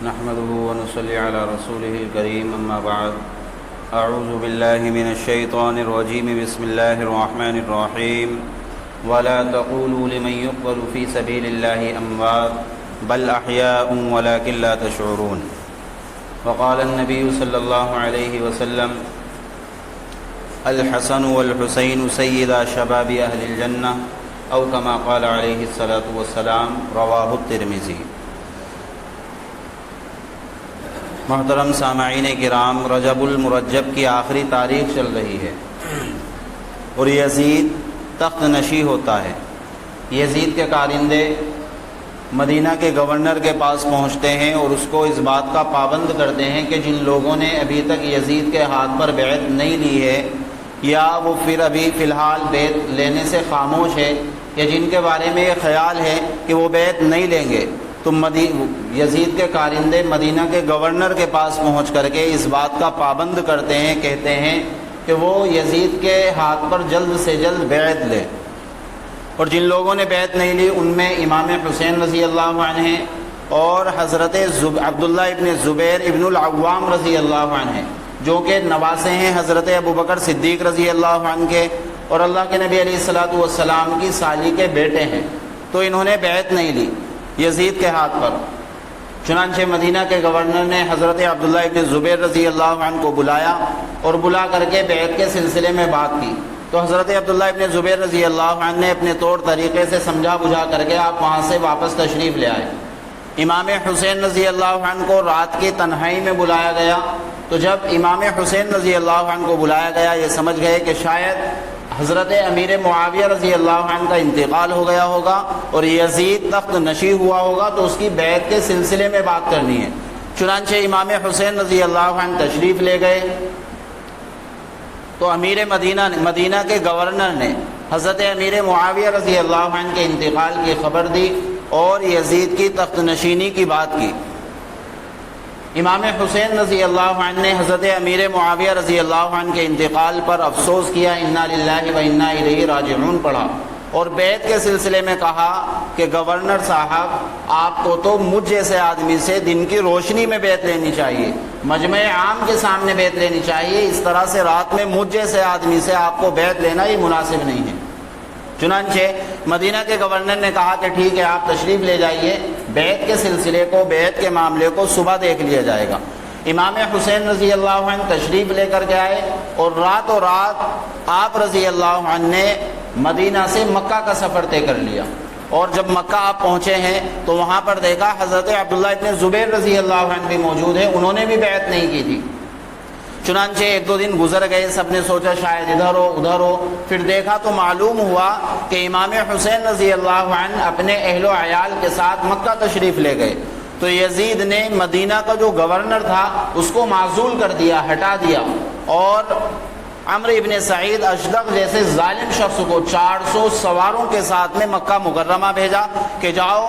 نحمده ونصلي على رسوله الكريم أما بعد أعوذ بالله من الشيطان الرجيم بسم الله الرحمن الرحيم ولا تقولوا لمن يقتل في سبيل الله أموات بل أحياء ولكن لا تشعرون وقال النبي صلى الله عليه وسلم الحسن والحسين سيدا شباب أهل الجنة أو كما قال عليه الصلاة والسلام رواه الترمذي۔ محترم سامعین کرام، رجب المرجب کی آخری تاریخ چل رہی ہے اور یزید تخت نشی ہوتا ہے۔ یزید کے کارندے مدینہ کے گورنر کے پاس پہنچتے ہیں اور اس کو اس بات کا پابند کرتے ہیں کہ جن لوگوں نے ابھی تک یزید کے ہاتھ پر بیعت نہیں لی ہے یا وہ پھر ابھی فی الحال بیعت لینے سے خاموش ہے یا جن کے بارے میں یہ خیال ہے کہ وہ بیعت نہیں لیں گے، تو یزید کے کارندے مدینہ کے گورنر کے پاس پہنچ کر کے اس بات کا پابند کرتے ہیں، کہتے ہیں کہ وہ یزید کے ہاتھ پر جلد سے جلد بیعت لے۔ اور جن لوگوں نے بیعت نہیں لی ان میں امام حسین رضی اللہ عنہ اور حضرت عبداللہ ابن زبیر ابن العوام رضی اللہ عنہ جو کہ نواسے ہیں حضرت ابوبکر صدیق رضی اللہ عنہ کے اور اللہ کے نبی علیہ الصلوۃ والسلام کی سالی کے بیٹے ہیں، تو انہوں نے بیعت نہیں لی یزید کے ہاتھ پر۔ چنانچہ مدینہ کے گورنر نے حضرت عبداللہ ابن زبیر رضی اللہ عنہ کو بلایا اور بلا کر کے بیعت کے سلسلے میں بات کی، تو حضرت عبداللہ ابن زبیر رضی اللہ عنہ نے اپنے طور طریقے سے سمجھا بجھا کر کے آپ وہاں سے واپس تشریف لے آئے۔ امام حسین رضی اللہ عنہ کو رات کی تنہائی میں بلایا گیا، تو جب امام حسین رضی اللہ عنہ کو بلایا گیا یہ سمجھ گئے کہ شاید حضرت امیر معاویہ رضی اللہ عنہ کا انتقال ہو گیا ہوگا اور یزید تخت نشی ہوا ہوگا، تو اس کی بیعت کے سلسلے میں بات کرنی ہے۔ چنانچہ امام حسین رضی اللہ عنہ تشریف لے گئے تو امیر مدینہ کے گورنر نے حضرت امیر معاویہ رضی اللہ عنہ کے انتقال کی خبر دی اور یزید کی تخت نشینی کی بات کی۔ امام حسین رضی اللہ عنہ نے حضرت امیر معاویہ رضی اللہ عنہ کے انتقال پر افسوس کیا، انا للہ و انا الیہ راجعون پڑھا اور بیعت کے سلسلے میں کہا کہ گورنر صاحب آپ کو تو مجھ جیسے آدمی سے دن کی روشنی میں بیعت لینی چاہیے، مجمع عام کے سامنے بیعت لینی چاہیے، اس طرح سے رات میں مجھ جیسے آدمی سے آپ کو بیعت لینا یہ مناسب نہیں ہے۔ چنانچہ مدینہ کے گورنر نے کہا کہ ٹھیک ہے آپ تشریف لے جائیے، بیعت کے سلسلے کو بیعت کے معاملے کو صبح دیکھ لیا جائے گا۔ امام حسین رضی اللہ عنہ تشریف لے کر کے آئے اور راتوں رات آپ رضی اللہ عنہ نے مدینہ سے مکہ کا سفر طے کر لیا، اور جب مکہ آپ پہنچے ہیں تو وہاں پر دیکھا حضرت عبداللہ ابن زبیر رضی اللہ عنہ بھی موجود ہیں، انہوں نے بھی بیعت نہیں کی تھی۔ چنانچہ ایک دو دن گزر گئے، سب نے سوچا شاید ادھر ہو ادھر ہو، پھر دیکھا تو معلوم ہوا کہ امام حسین رضی اللہ عنہ اپنے اہل و عیال کے ساتھ مکہ تشریف لے گئے، تو یزید نے مدینہ کا جو گورنر تھا اس کو معزول کر دیا، ہٹا دیا، اور عمرو ابن سعید اشدق جیسے ظالم شخص کو 400 سواروں کے ساتھ میں مکہ مکرمہ بھیجا کہ جاؤ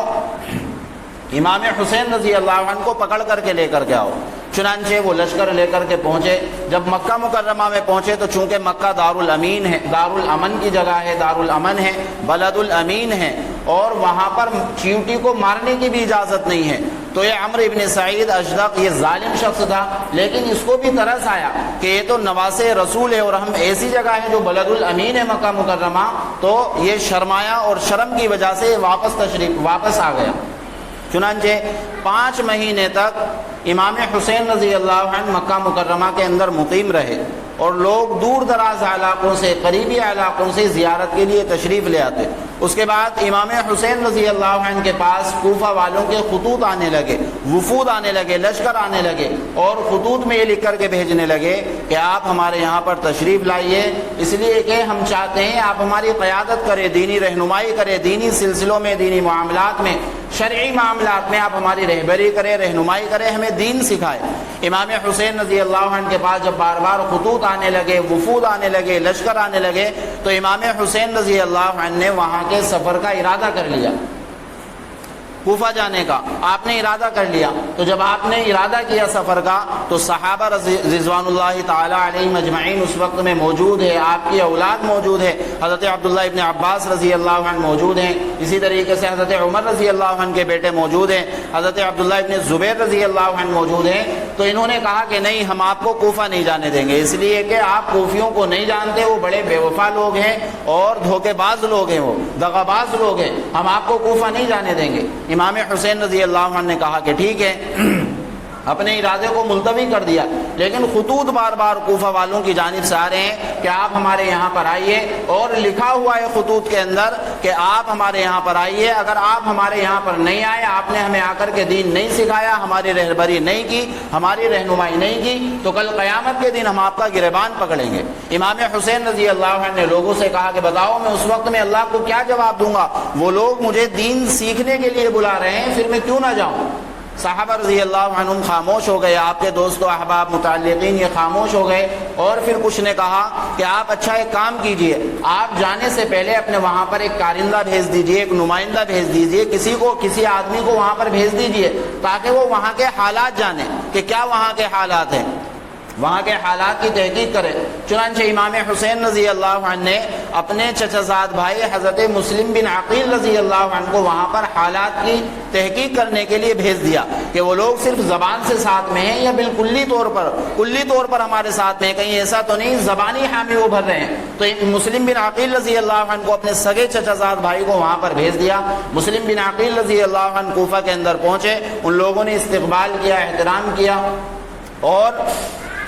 امام حسین رضی اللہ عنہ کو پکڑ کر کے لے کر کے آؤ۔ چنانچہ وہ لشکر لے کر کے پہنچے۔ جب مکہ مکرمہ میں پہنچے تو چونکہ مکہ دارالامین ہے، دارالامن کی جگہ ہے، دارالامن ہے، بلد الامین ہے، اور وہاں پر چیونٹی کو مارنے کی بھی اجازت نہیں ہے، تو یہ عمرو ابن سعید اشدق یہ ظالم شخص تھا، لیکن اس کو بھی ترس آیا کہ یہ تو نواسے رسول ہے اور ہم ایسی جگہ ہے جو بلد الامین ہے مکہ مکرمہ، تو یہ شرمایا اور شرم کی وجہ سے واپس آ گیا۔ چنانچہ 5 مہینے تک امام حسین رضی اللہ عنہ مکہ مکرمہ کے اندر مقیم رہے اور لوگ دور دراز علاقوں سے، قریبی علاقوں سے زیارت کے لیے تشریف لے آتے۔ اس کے بعد امام حسین رضی اللہ عنہ کے پاس کوفہ والوں کے خطوط آنے لگے، وفود آنے لگے، لشکر آنے لگے، اور خطوط میں یہ لکھ کر کے بھیجنے لگے کہ آپ ہمارے یہاں پر تشریف لائیے، اس لیے کہ ہم چاہتے ہیں آپ ہماری قیادت کریں، دینی رہنمائی کریں، دینی سلسلوں میں، دینی معاملات میں، شرعی معاملات میں آپ ہماری رہبری کریں، رہنمائی کریں، ہمیں دین سکھائے۔ امام حسین رضی اللہ عنہ کے پاس جب بار بار خطوط آنے لگے، وفود آنے لگے، لشکر آنے لگے، تو امام حسین رضی اللہ عنہ نے وہاں کے سفر کا ارادہ کر لیا۔ کوفہ جانے کا، آپ نے ارادہ کر لیا۔ تو جب آپ نے ارادہ کیا سفر کا تو صحابہ رضوان اللہ تعالی علیہم اجمعین اس وقت میں موجود ہے، آپ کی اولاد موجود ہے، حضرت عبداللہ ابن عباس رضی اللہ عنہ موجود ہیں، اسی طریقے سے حضرت عمر رضی اللہ عنہ کے بیٹے موجود ہیں، حضرت عبداللہ ابن زبیر رضی اللہ عنہ موجود ہیں۔ تو انہوں نے کہا کہ نہیں، ہم آپ کو کوفہ نہیں جانے دیں گے، اس لیے کہ آپ کوفیوں کو نہیں جانتے، وہ بڑے بے وفا لوگ ہیں اور دھوکے باز لوگ ہیں، وہ دغا باز لوگ ہیں، ہم آپ کو کوفہ نہیں جانے دیں گے۔ امام حسین رضی اللہ عنہ نے کہا کہ ٹھیک ہے، اپنے ارادے کو ملتوی کر دیا، لیکن خطوط بار بار کوفہ والوں کی جانب سے آ رہے ہیں کہ آپ ہمارے یہاں پر آئیے، اور لکھا ہوا ہے خطوط کے اندر کہ آپ ہمارے یہاں پر آئیے، اگر آپ ہمارے یہاں پر نہیں آئے، آپ نے ہمیں آ کر کے دین نہیں سکھایا، ہماری رہبری نہیں کی، ہماری رہنمائی نہیں کی، تو کل قیامت کے دن ہم آپ کا گریبان پکڑیں گے۔ امام حسین رضی اللہ عنہ نے لوگوں سے کہا کہ بتاؤ میں اس وقت میں اللہ کو کیا جواب دوں گا، وہ لوگ مجھے دین سیکھنے کے لیے بلا رہے ہیں، پھر میں کیوں نہ جاؤں۔ صحابہ رضی اللہ عنہم خاموش ہو گئے، آپ کے دوست و احباب متعلقین یہ خاموش ہو گئے، اور پھر کچھ نے کہا کہ آپ اچھا ایک کام کیجئے، آپ جانے سے پہلے اپنے وہاں پر ایک کارندہ بھیج دیجئے، ایک نمائندہ بھیج دیجئے، کسی آدمی کو وہاں پر بھیج دیجئے تاکہ وہ وہاں کے حالات جانے کہ کیا وہاں کے حالات ہیں، وہاں کے حالات کی تحقیق کرے۔ چنانچہ امام حسین رضی اللہ عنہ نے اپنے چچا زاد بھائی حضرت مسلم بن عقیل رضی اللہ عنہ کو وہاں پر حالات کی تحقیق کرنے کے لیے بھیج دیا کہ وہ لوگ صرف زبان سے ساتھ میں ہیں یا بالکلی طور پر ہمارے ساتھ میں ہیں، کہیں ایسا تو نہیں زبانی حامی وہ بھر رہے ہیں۔ تو مسلم بن عقیل رضی اللہ عنہ کو اپنے سگے چچا زاد بھائی کو وہاں پر بھیج دیا۔ مسلم بن عقیل رضی اللہ عنہ کوفہ کے اندر پہنچے، ان لوگوں نے استقبال کیا، احترام کیا، اور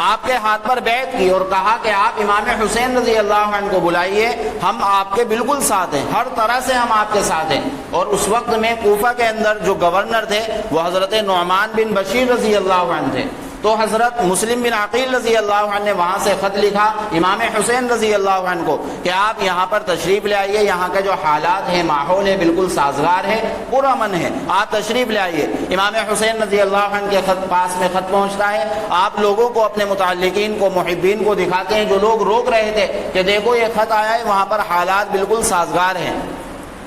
آپ کے ہاتھ پر بیعت کی اور کہا کہ آپ امام حسین رضی اللہ عنہ کو بلائیے، ہم آپ کے بالکل ساتھ ہیں، ہر طرح سے ہم آپ کے ساتھ ہیں۔ اور اس وقت میں کوفہ کے اندر جو گورنر تھے وہ حضرت نعمان بن بشیر رضی اللہ عنہ تھے۔ تو حضرت مسلم بن عقیل رضی اللہ عنہ نے وہاں سے خط لکھا امام حسین رضی اللہ عنہ کو کہ آپ یہاں پر تشریف لے آئیے، یہاں کے جو حالات ہیں، ماحول ہے، بالکل سازگار ہے، پرامن ہے، آپ تشریف لے آئیے۔ امام حسین رضی اللہ عنہ کے پاس میں خط پہنچتا ہے، آپ لوگوں کو، اپنے متعلقین کو، محبین کو دکھاتے ہیں، جو لوگ روک رہے تھے کہ دیکھو یہ خط آیا ہے، وہاں پر حالات بالکل سازگار ہیں۔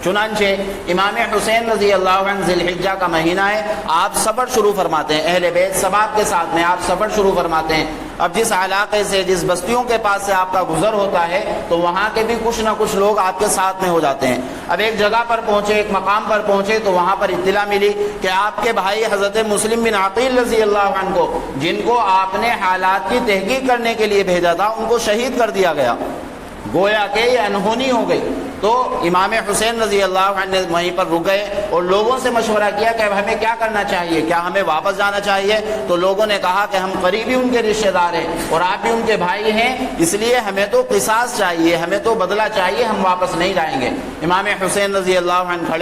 چنانچہ امام حسین رضی اللہ عنہ ذی الحجہ کا مہینہ ہے، آپ سفر شروع فرماتے ہیں، اہل بیت سب آپ کے ساتھ میں، آپ سفر شروع فرماتے ہیں۔ اب جس علاقے سے، جس بستیوں کے پاس سے آپ کا گزر ہوتا ہے تو وہاں کے بھی کچھ نہ کچھ لوگ آپ کے ساتھ میں ہو جاتے ہیں۔ اب ایک جگہ پر پہنچے، ایک مقام پر پہنچے تو وہاں پر اطلاع ملی کہ آپ کے بھائی حضرت مسلم بن عقیل رضی اللہ عنہ کو، جن کو آپ نے حالات کی تحقیق کرنے کے لیے بھیجا تھا، ان کو شہید کر دیا گیا، گویا کہ یہ انہونی ہو گئی۔ تو امام حسین رضی اللہ عنہ نے وہیں پر رک گئے اور لوگوں سے مشورہ کیا کہ اب ہمیں کیا کرنا چاہیے، کیا ہمیں واپس جانا چاہیے؟ تو لوگوں نے کہا کہ ہم قریبی ان کے رشتہ دار ہیں اور آپ بھی ان کے بھائی ہیں، اس لیے ہمیں تو قصاص چاہیے، ہمیں تو بدلہ چاہیے، ہم واپس نہیں جائیں گے۔ امام حسین رضی اللہ عنہ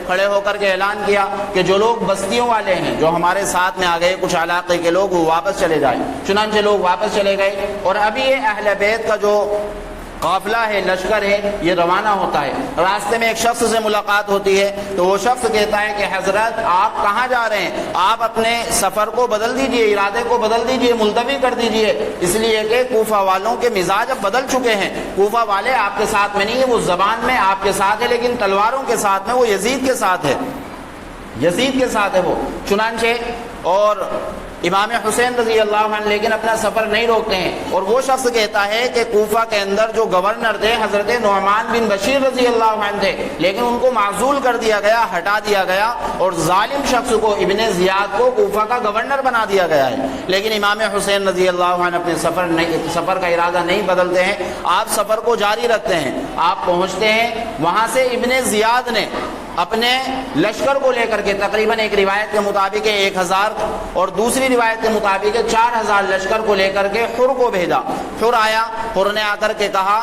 کھڑے ہو کر کے اعلان کیا کہ جو لوگ بستیوں والے ہیں، جو ہمارے ساتھ میں آ گئے، کچھ علاقے کے لوگ، وہ واپس چلے جائیں۔ چنانچہ لوگ واپس چلے گئے، اور ابھی یہ اہل بیت کا جو قافلہ ہے، لشکر ہے، یہ روانہ ہوتا ہے۔ راستے میں ایک شخص سے ملاقات ہوتی ہے تو وہ شخص کہتا ہے کہ حضرت آپ کہاں جا رہے ہیں؟ آپ اپنے سفر کو بدل دیجئے، ارادے کو بدل دیجئے، ملتوی کر دیجئے، اس لیے کہ کوفہ والوں کے مزاج اب بدل چکے ہیں۔ کوفہ والے آپ کے ساتھ میں نہیں ہے، وہ زبان میں آپ کے ساتھ ہے لیکن تلواروں کے ساتھ میں وہ یزید کے ساتھ ہے، یزید کے ساتھ ہے وہ۔ چنانچہ اور امام حسین رضی اللہ عنہ لیکن اپنا سفر نہیں روکتے ہیں، اور وہ شخص کہتا ہے کہ کوفہ کے اندر جو گورنر تھے حضرت نعمان بن بشیر رضی اللہ عنہ تھے، لیکن ان کو معزول کر دیا گیا، ہٹا دیا گیا، اور ظالم شخص کو، ابن زیاد کو کوفہ کا گورنر بنا دیا گیا ہے۔ لیکن امام حسین رضی اللہ عنہ اپنے سفر کا ارادہ نہیں بدلتے ہیں، آپ سفر کو جاری رکھتے ہیں۔ آپ پہنچتے ہیں، وہاں سے ابن زیاد نے اپنے لشکر کو لے کر کے تقریباً ایک روایت کے مطابق 1000 اور دوسری روایت کے مطابق 4000 لشکر کو لے کر کے حر کو بھیجا۔ حر آیا، حر نے آ کر کے کہا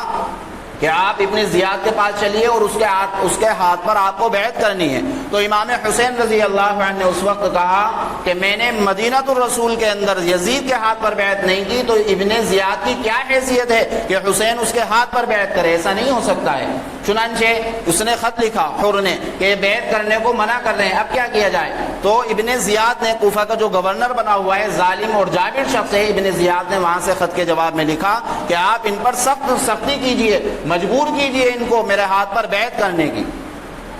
کہ آپ ابن زیاد کے پاس چلیے اور اس کے ہاتھ پر آپ کو بیعت کرنی ہے۔ تو امام حسین رضی اللہ عنہ نے اس وقت کہا کہ میں نے مدینۃ الرسول کے اندر یزید کے ہاتھ پر بیعت نہیں کی، تو ابن زیاد کی کیا حیثیت ہے کہ حسین اس کے ہاتھ پر بیعت کرے؟ ایسا نہیں ہو سکتا ہے۔ چنانچہ اس نے خط لکھا حر نے کہ بیعت کرنے کو منع کر رہے ہیں، اب کیا کیا جائے؟ تو ابن زیاد نے، کوفہ کا جو گورنر بنا ہوا ہے، ظالم اور جابر شخص ہے، ابن زیاد نے وہاں سے خط کے جواب میں لکھا کہ آپ ان پر سختی کیجئے، مجبور کیجئے ان کو میرے ہاتھ پر بیعت کرنے کی۔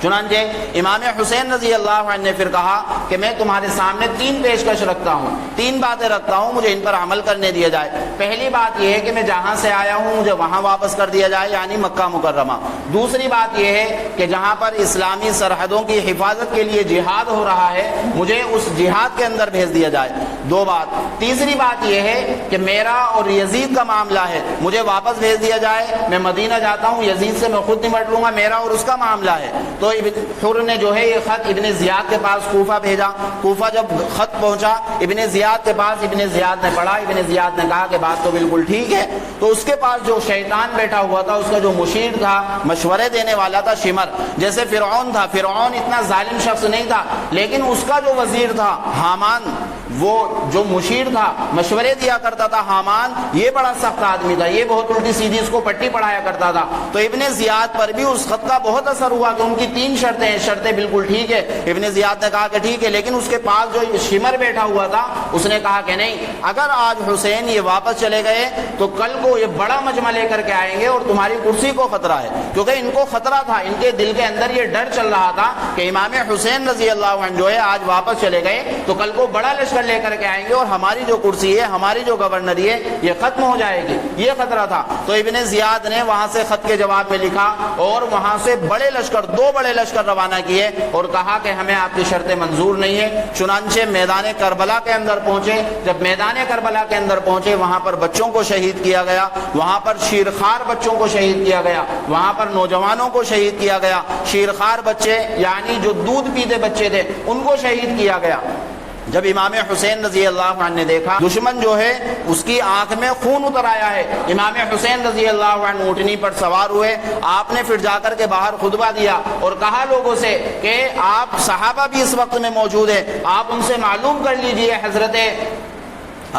چنانچہ امام حسین رضی اللہ عنہ نے پھر کہا کہ میں تمہارے سامنے 3 پیشکش رکھتا ہوں، 3 باتیں رکھتا ہوں، مجھے ان پر عمل کرنے دیا جائے۔ پہلی بات یہ ہے کہ میں جہاں سے آیا ہوں مجھے وہاں واپس کر دیا جائے، یعنی مکہ مکرمہ۔ دوسری بات یہ ہے کہ جہاں پر اسلامی سرحدوں کی حفاظت کے لیے جہاد ہو رہا ہے مجھے اس جہاد کے اندر بھیج دیا جائے، 2 بات۔ تیسری بات یہ ہے کہ میرا اور یزید کا معاملہ ہے، مجھے واپس بھیج دیا جائے، میں مدینہ جاتا ہوں، یزید سے میں خود نمٹ لوں گا، میرا اور اس کا معاملہ ہے۔ تو ابن حر نے جو ہے یہ خط ابن زیاد کے پاس کوفہ بھیجا۔ کوفہ جب خط پہنچا ابن زیاد کے پاس، ابن زیاد نے پڑھا، ابن زیاد نے کہا کہ بات تو بالکل ٹھیک ہے۔ تو اس کے پاس جو شیطان بیٹھا ہوا تھا، اس کا جو مشیر تھا، مشورے دینے والا تھا، شمر، جیسے فرعون تھا، فرعون اتنا ظالم شخص نہیں تھا، لیکن اس کا جو وزیر تھا حامان، وہ جو مشیر تھا، مشورے دیا کرتا تھا، حامان یہ بڑا سخت آدمی تھا، یہ بہت الٹی سیدھی اس کو پٹی پڑھایا کرتا تھا۔ تو ابن زیاد پر بھی اس خط کا بہت اثر ہوا کہ ان کی 3 شرطیں ہیں، شرطیں بالکل ٹھیک ہے۔ ابن زیاد نے کہا کہ ٹھیک ہے، لیکن اس کے پاس جو شمر بیٹھا ہوا تھا اس نے کہا کہ نہیں، اگر آج حسین یہ واپس چلے گئے تو کل کو یہ بڑا مجمع لے کر کے آئیں گے اور تمہاری کرسی کو خطرہ ہے، کیونکہ ان کو خطرہ تھا، ان کے دل کے اندر یہ ڈر چل رہا تھا کہ امام حسین رضی اللہ عنہ جو ہے آج واپس چلے گئے تو کل کو بڑا لشکر لے کر کے آئیں گے اور ہماری جو کرسی ہے، ہماری جو گورنری ہے، یہ ختم ہو جائے گی، یہ خطرہ تھا۔ تو ابن زیاد نے وہاں سے خط کے جواب میں لکھا اور وہاں سے بڑے لشکر، 2 بڑے لشکر روانہ کیے اور کہا کہ ہمیں آپ کی شرطیں منظور نہیں ہیں۔ چنانچہ میدان کربلا کے اندر پہنچے۔ جب میدان کربلا کے اندر پہنچے وہاں پر بچوں کو شہید کیا گیا، وہاں پر شیرخوار بچوں کو شہید کیا گیا، وہاں پر نوجوانوں کو شہید کیا گیا۔ شیرخوار بچے یعنی جو دودھ پیتے بچے تھے ان کو شہید کیا گیا۔ جب امام حسین رضی اللہ عنہ نے دیکھا دشمن جو ہے اس کی آنکھ میں خون اتر آیا ہے، امام حسین رضی اللہ عنہ اونٹنی پر سوار ہوئے۔ آپ نے پھر جا کر کے باہر خطبہ دیا اور کہا لوگوں سے کہ آپ صحابہ بھی اس وقت میں موجود ہیں، آپ ان سے معلوم کر لیجئے، حضرت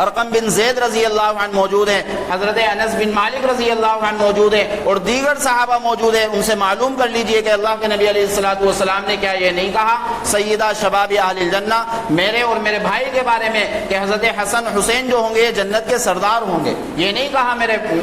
ارقم بن زید رضی اللہ عنہ موجود ہیں، حضرت انس بن مالک رضی اللہ عنہ موجود ہیں اور دیگر صحابہ موجود ہیں، ان سے معلوم کر لیجئے کہ اللہ کے نبی علیہ الصلوۃ والسلام نے کیا یہ نہیں کہا سیدہ شباب اہل الجنہ، میرے اور میرے بھائی کے بارے میں کہ حضرت حسن حسین جو ہوں گے یہ جنت کے سردار ہوں گے، یہ نہیں کہا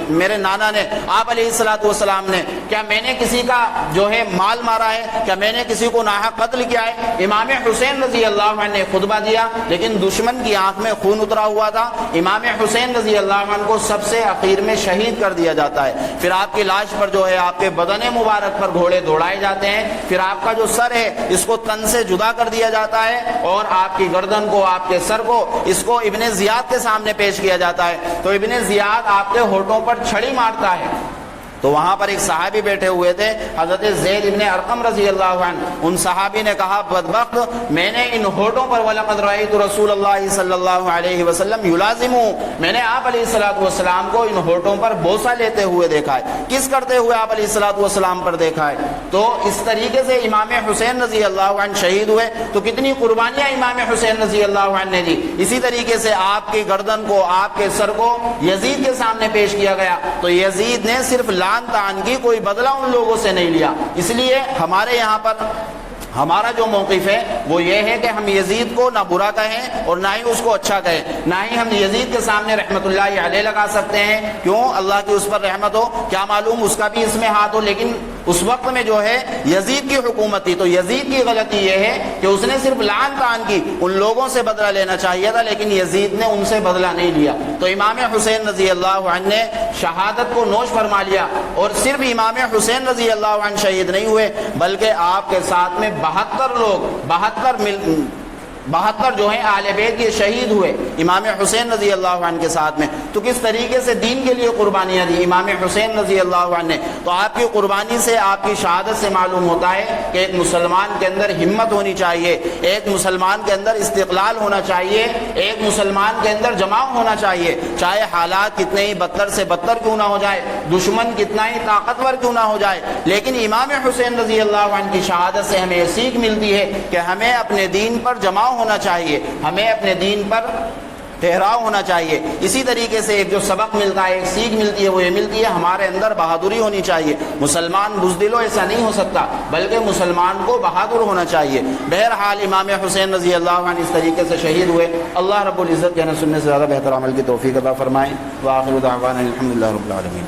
میرے نانا نے، آپ علیہ الصلوۃ والسلام نے، کیا میں نے کسی کا جو ہے مال مارا ہے، کیا میں نے کسی کو ناحق قتل کیا ہے؟ امام حسین رضی اللہ عنہ نے خطبہ دیا لیکن دشمن کی آنکھ میں خون اترا ہوا تھا۔ امام حسین رضی اللہ عنہ کو سب سے اخیر میں شہید کر دیا جاتا ہے، پھر آپ کی لاش پر جو ہے آپ کے بدن مبارک پر گھوڑے دوڑائے جاتے ہیں، پھر آپ کا جو سر ہے اس کو تن سے جدا کر دیا جاتا ہے اور آپ کی گردن کو، آپ کے سر کو، اس کو ابن زیاد کے سامنے پیش کیا جاتا ہے۔ تو ابن زیاد آپ کے ہونٹوں پر چھڑی مارتا ہے۔ تو وہاں پر ایک صحابی بیٹھے ہوئے تھے حضرت زید ابن ارقم رضی اللہ عنہ، ان صحابی نے کہا بدبخت، میں نے ان ہونٹوں پر وَلَقَدْ رَأَيْتُ رسول اللہ صلی اللہ علیہ وسلم یلازمہ، میں نے آپ علیہ الصلوۃ والسلام کو ان ہونٹوں پر بوسہ لیتے ہوئے دیکھا ہے، کس کرتے ہوئے آپ علیہ الصلوۃ والسلام پر دیکھا ہے۔ تو اس طریقے سے امام حسین رضی اللہ عنہ شہید ہوئے، تو کتنی قربانیاں امام حسین رضی اللہ عنہ نے دی۔ اسی طریقے سے آپ کی گردن کو، آپ کے سر کو یزید کے سامنے پیش کیا گیا، تو یزید نے صرف لان تان کی کوئی بدلہ ان لوگوں سے نہیں لیا۔ اس لیے ہمارے یہاں پر ہمارا جو موقف ہے وہ یہ ہے کہ ہم یزید کو نہ برا کہیں اور نہ ہی اس کو اچھا کہیں، نہ ہی ہم یزید کے سامنے رحمت اللہ علیہ لگا سکتے ہیں، کیوں؟ اللہ کی اس پر رحمت ہو، کیا معلوم اس کا بھی اس میں ہاتھ ہو، لیکن اس وقت میں جو ہے یزید کی حکومت تھی۔ تو یزید کی غلطی یہ ہے کہ اس نے صرف لعن طعن کی، ان لوگوں سے بدلہ لینا چاہیے تھا لیکن یزید نے ان سے بدلہ نہیں لیا۔ تو امام حسین رضی اللہ عنہ نے شہادت کو نوش فرما لیا، اور صرف امام حسین رضی اللہ عنہ شہید نہیں ہوئے بلکہ آپ کے ساتھ میں 72 لوگ، 72 جو ہیں اہل بیت یہ شہید ہوئے امام حسین رضی اللہ عنہ کے ساتھ میں۔ تو کس طریقے سے دین کے لیے قربانیاں دی امام حسین رضی اللہ عنہ نے۔ تو آپ کی قربانی سے، آپ کی شہادت سے معلوم ہوتا ہے کہ ایک مسلمان کے اندر ہمت ہونی چاہیے، ایک مسلمان کے اندر استقلال ہونا چاہیے، ایک مسلمان کے اندر جماؤ ہونا چاہیے، چاہے حالات کتنے ہی بدتر سے بدتر کیوں نہ ہو جائے، دشمن کتنا ہی طاقتور کیوں نہ ہو جائے، لیکن امام حسین رضی اللہ عنہ کی شہادت سے ہمیں یہ سیکھ ملتی ہے کہ ہمیں اپنے دین پر جماؤ ہونا چاہیے، ہمیں اپنے دین پر ٹھہراؤ ہونا چاہیے۔ اسی طریقے سے ایک جو سبق ملتا ہے، ایک سیکھ ملتی ہے، وہ یہ ملتی ہے ہمارے اندر بہادری ہونی چاہیے۔ مسلمان بزدل و ایسا نہیں ہو سکتا بلکہ مسلمان کو بہادر ہونا چاہیے۔ بہرحال امام حسین رضی اللہ عنہ اس طریقے سے شہید ہوئے۔ اللہ رب العزت کہنے سننے سے زیادہ بہتر عمل کی توفیق عطا فرمائے۔ وآخر دعوانا الحمدللہ رب العالمین۔